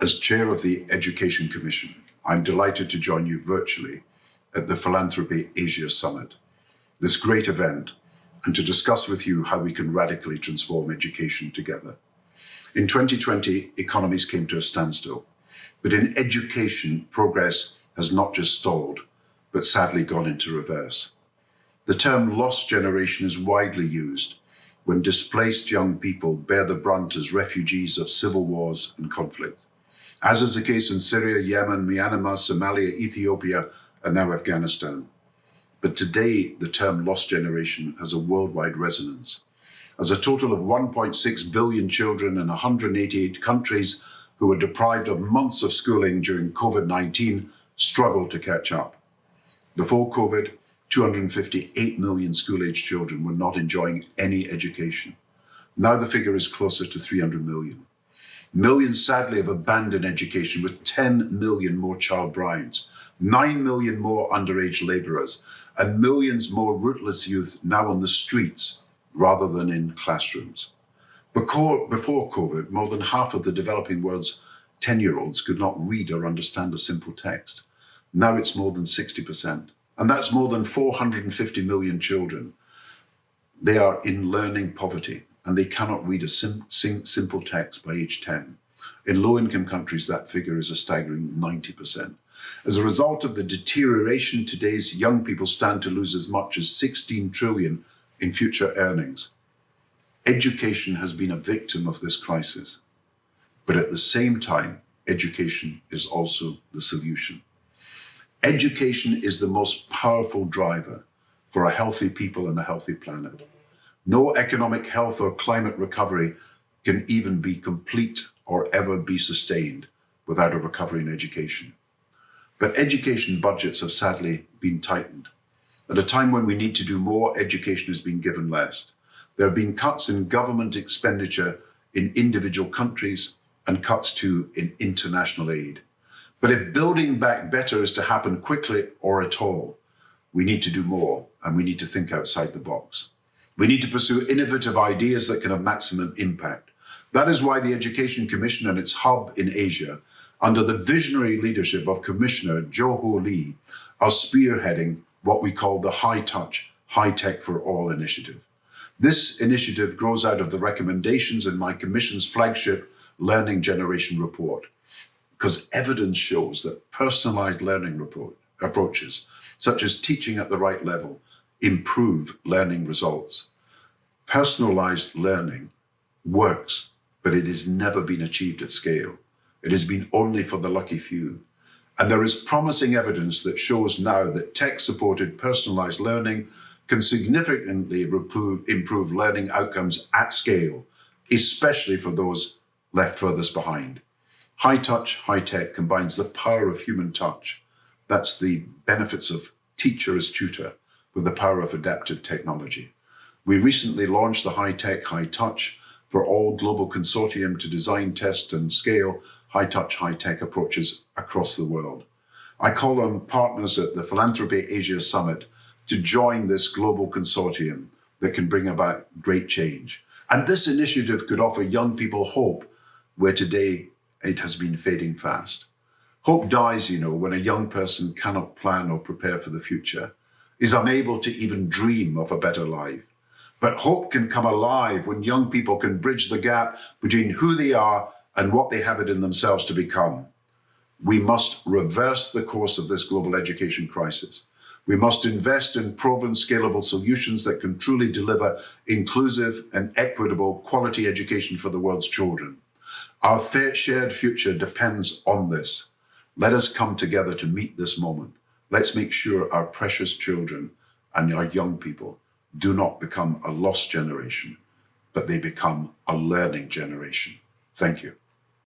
As chair of the Education Commission, I'm delighted to join you virtually at the Philanthropy Asia Summit, this great event, and to discuss with you how we can radically transform education together. In 2020, economies came to a standstill, but in education, progress has not just stalled, but sadly gone into reverse. The term lost generation is widely used when displaced young people bear the brunt as refugees of civil wars and conflict, as is the case in Syria, Yemen, Myanmar, Somalia, Ethiopia, and now Afghanistan. But today, the term lost generation has a worldwide resonance, as a total of 1.6 billion children in 188 countries who were deprived of months of schooling during COVID-19 struggle to catch up. Before COVID, 258 million school-aged children were not enjoying any education. Now the figure is closer to 300 million. Millions sadly have abandoned education, with 10 million more child brides, 9 million more underage laborers, and millions more rootless youth now on the streets rather than in classrooms. Before COVID, more than half of the developing world's 10-year-olds could not read or understand a simple text. Now it's more than 60%. And that's more than 450 million children. They are in learning poverty, and they cannot read a simple text by age 10. In low-income countries, that figure is a staggering 90%. As a result of the deterioration, today's young people stand to lose as much as 16 trillion in future earnings. Education has been a victim of this crisis, but at the same time, education is also the solution. Education is the most powerful driver for a healthy people and a healthy planet. No economic health or climate recovery can even be complete or ever be sustained without a recovery in education. But education budgets have sadly been tightened. At a time when we need to do more, education has been given less. There have been cuts in government expenditure in individual countries and cuts too in international aid. But if building back better is to happen quickly or at all, we need to do more, and we need to think outside the box. We need to pursue innovative ideas that can have maximum impact. That is why the Education Commission and its hub in Asia, under the visionary leadership of Commissioner Jo-Ho Lee, are spearheading what we call the High Touch, High Tech for All initiative. This initiative grows out of the recommendations in my Commission's flagship Learning Generation report, because evidence shows that personalized learning approaches, such as teaching at the right level, improve learning results. Personalized learning works, but it has never been achieved at scale. It has been only for the lucky few. And there is promising evidence that shows now that tech-supported personalized learning can significantly improve learning outcomes at scale, especially for those left furthest behind. High touch, high tech combines the power of human touch. That's the benefits of teacher as tutor with the power of adaptive technology. We recently launched the High Tech, High Touch for All global consortium to design, test, and scale high touch, high tech approaches across the world. I call on partners at the Philanthropy Asia Summit to join this global consortium that can bring about great change. And this initiative could offer young people hope where today it has been fading fast. Hope dies, when a young person cannot plan or prepare for the future, is unable to even dream of a better life. But hope can come alive when young people can bridge the gap between who they are and what they have it in themselves to become. We must reverse the course of this global education crisis. We must invest in proven scalable solutions that can truly deliver inclusive and equitable quality education for the world's children. Our shared future depends on this. Let us come together to meet this moment. Let's make sure our precious children and our young people do not become a lost generation, but they become a learning generation. Thank you.